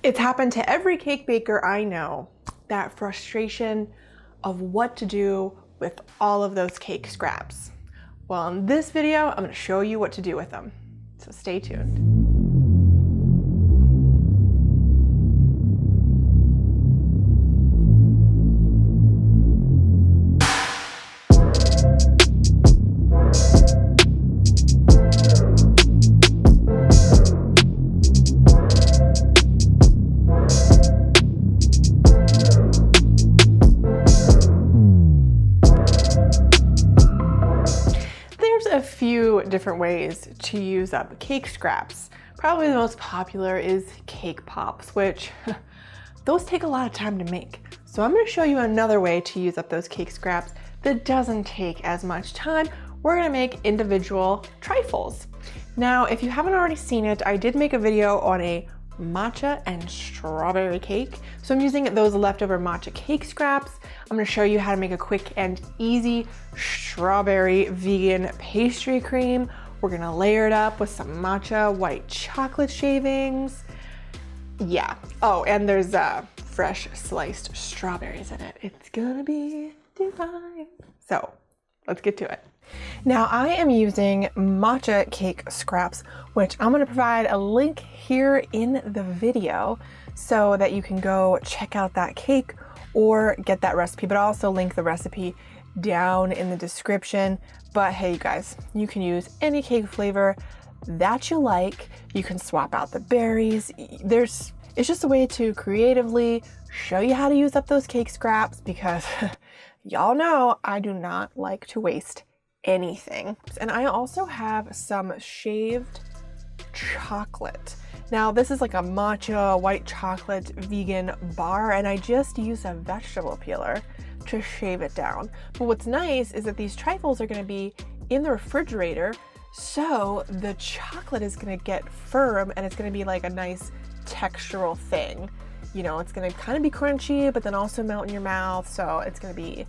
It's happened to every cake baker I know, that frustration of what to do with all of those cake scraps. Well, in this video, I'm going to show you what to do with them. So stay tuned. A few different ways to use up cake scraps. Probably the most popular is cake pops, which those take a lot of time to make. So I'm going to show you another way to use up those cake scraps that doesn't take as much time. We're going to make individual trifles. Now, if you haven't already seen it, I did make a video on a matcha and strawberry cake. So I'm using those leftover matcha cake scraps. I'm going to show you how to make a quick and easy strawberry vegan pastry cream. We're going to layer it up with some matcha white chocolate shavings. Yeah. Oh, and there's fresh sliced strawberries in it. It's gonna be divine. So let's get to it. Now I am using matcha cake scraps, which I'm going to provide a link here in the video so that you can go check out that cake or get that recipe, but I'll also link the recipe down in the description. But hey, you guys, you can use any cake flavor that you like. You can swap out the berries. It's just a way to creatively show you how to use up those cake scraps, because y'all know I do not like to waste anything. And I also have some shaved chocolate. Now this is like a matcha white chocolate vegan bar, and I just use a vegetable peeler to shave it down. But what's nice is that these trifles are going to be in the refrigerator, so the chocolate is going to get firm and it's going to be like a nice textural thing. You know, it's going to kind of be crunchy, but then also melt in your mouth, so it's going to be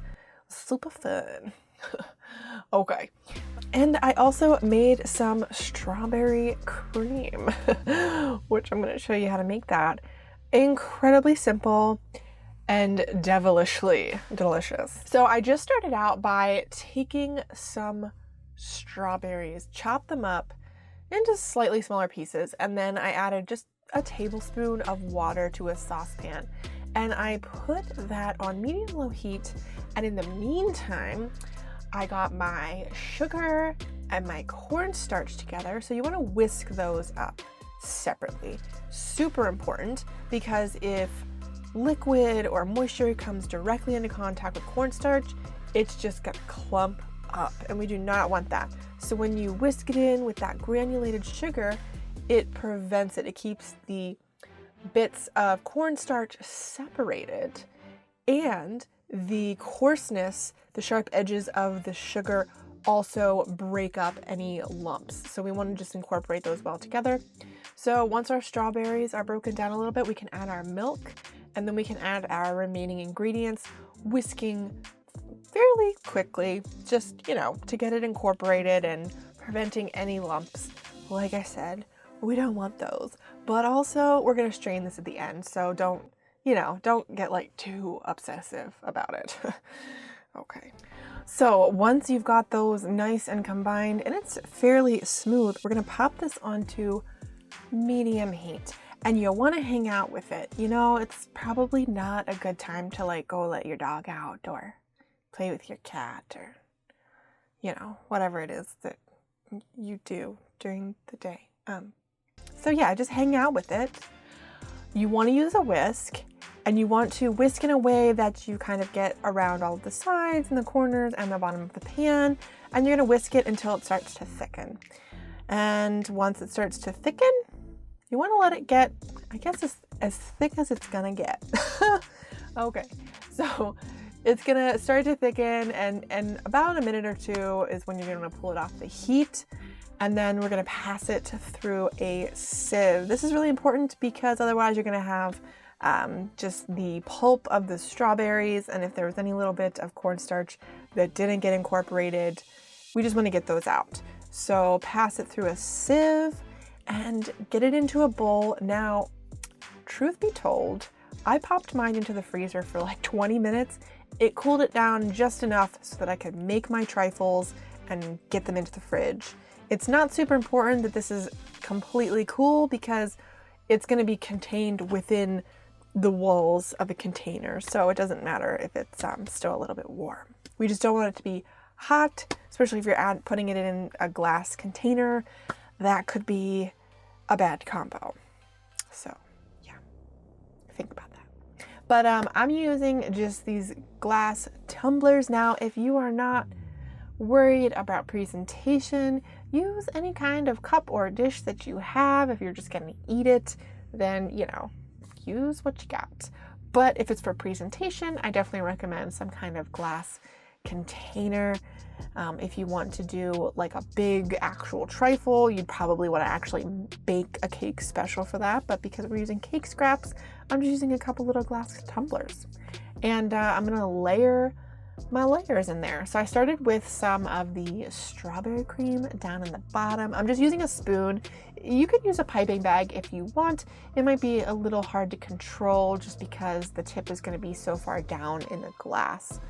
super fun. Okay. And I also made some strawberry cream, which I'm going to show you how to make that. Incredibly simple and devilishly delicious. So I just started out by taking some strawberries, chopped them up into slightly smaller pieces, and then I added just a tablespoon of water to a saucepan. And I put that on medium-low heat, and in the meantime, I got my sugar and my cornstarch together. So you want to whisk those up separately. Super important, because if liquid or moisture comes directly into contact with cornstarch, it's just gonna clump up, and we do not want that. So when you whisk it in with that granulated sugar, it prevents it. It keeps the bits of cornstarch separated, and the coarseness, the sharp edges of the sugar also break up any lumps. So we want to just incorporate those well together. So once our strawberries are broken down a little bit, we can add our milk, and then we can add our remaining ingredients, whisking fairly quickly, just, you know, to get it incorporated and preventing any lumps. Like I said, we don't want those, but also we're going to strain this at the end. So don't get like too obsessive about it. Okay. So once you've got those nice and combined and it's fairly smooth, we're going to pop this onto medium heat, and you'll want to hang out with it. You know, it's probably not a good time to like go let your dog out or play with your cat, or, you know, whatever it is that you do during the day. So yeah, just hang out with it. You want to use a whisk, and you want to whisk in a way that you kind of get around all of the sides and the corners and the bottom of the pan, and you're going to whisk it until it starts to thicken. And once it starts to thicken, you want to let it get, I guess, as thick as it's going to get. Okay, so it's going to start to thicken, and about a minute or two is when you're going to pull it off the heat. And then we're going to pass it through a sieve. This is really important because otherwise you're going to have just the pulp of the strawberries, and if there was any little bit of cornstarch that didn't get incorporated, we just want to get those out. So pass it through a sieve and get it into a bowl. Now, truth be told, I popped mine into the freezer for like 20 minutes. It cooled it down just enough so that I could make my trifles and get them into the fridge. It's not super important that this is completely cool because it's going to be contained within the walls of a container, so it doesn't matter if it's still a little bit warm. We just don't want it to be hot, especially if you're putting it in a glass container. That could be a bad combo. So yeah, think about that. But I'm using just these glass tumblers. Now, if you are not worried about presentation, use any kind of cup or dish that you have. If you're just going to eat it, then, you know, use what you got. But if it's for presentation, I definitely recommend some kind of glass container. If you want to do like a big actual trifle, you'd probably want to actually bake a cake special for that. But because we're using cake scraps, I'm just using a couple little glass tumblers. And I'm going to layer my layers in there. So I started with some of the strawberry cream down in the bottom. I'm just using a spoon. You could use a piping bag if you want. It might be a little hard to control just because the tip is going to be so far down in the glass.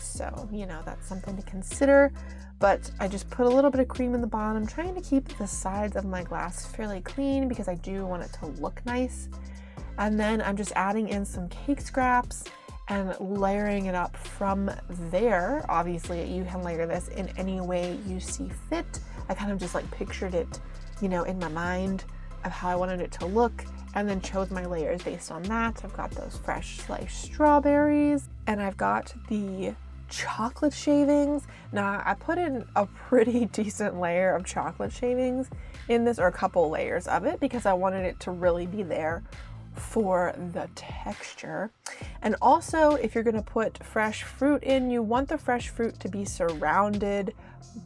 So, you know, that's something to consider. But I just put a little bit of cream in the bottom, trying to keep the sides of my glass fairly clean because I do want it to look nice. And then I'm just adding in some cake scraps and layering it up from there. Obviously, you can layer this in any way you see fit. I kind of just like pictured it, you know, in my mind of how I wanted it to look, and then chose my layers based on that. I've got those fresh sliced strawberries, and I've got the chocolate shavings. Now, I put in a pretty decent layer of chocolate shavings in this, or a couple layers of it, because I wanted it to really be there for the texture. And also, if you're going to put fresh fruit in, you want the fresh fruit to be surrounded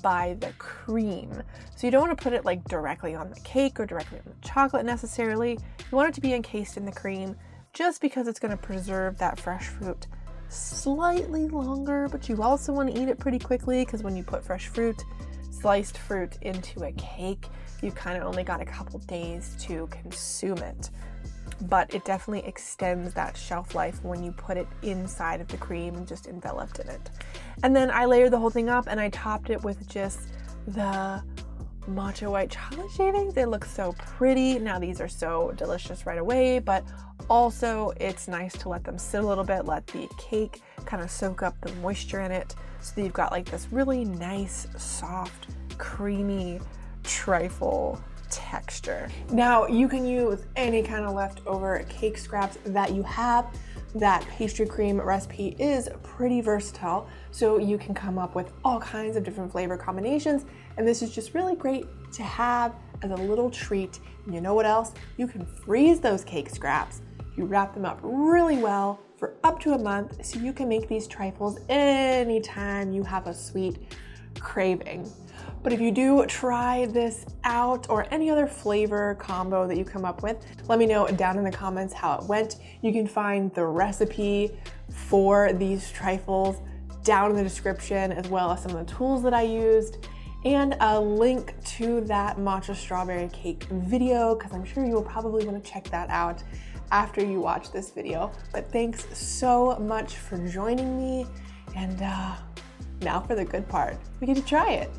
by the cream. So you don't want to put it like directly on the cake or directly on the chocolate necessarily. You want it to be encased in the cream just because it's going to preserve that fresh fruit slightly longer, but you also want to eat it pretty quickly because when you put fresh fruit, sliced fruit into a cake, you kind of only got a couple days to consume it. But it definitely extends that shelf life when you put it inside of the cream and just enveloped in it. And then I layered the whole thing up and I topped it with just the matcha white chocolate shavings. They look so pretty. Now these are so delicious right away, but also it's nice to let them sit a little bit, let the cake kind of soak up the moisture in it, so that you've got like this really nice, soft, creamy trifle texture. Now you can use any kind of leftover cake scraps that you have. That pastry cream recipe is pretty versatile, so you can come up with all kinds of different flavor combinations, and this is just really great to have as a little treat. And you know what else? You can freeze those cake scraps. You wrap them up really well for up to a month, so you can make these trifles anytime you have a sweet craving. But if you do try this out, or any other flavor combo that you come up with, let me know down in the comments how it went. You can find the recipe for these trifles down in the description, as well as some of the tools that I used, and a link to that matcha strawberry cake video, because I'm sure you will probably want to check that out after you watch this video. But thanks so much for joining me, and now for the good part. We get to try it.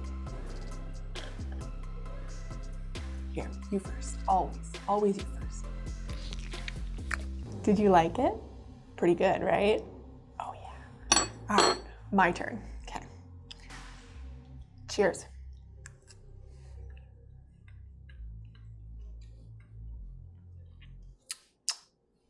Here, you first. Always you first. Did you like it? Pretty good, right? Oh yeah. All right, my turn. Okay. Cheers.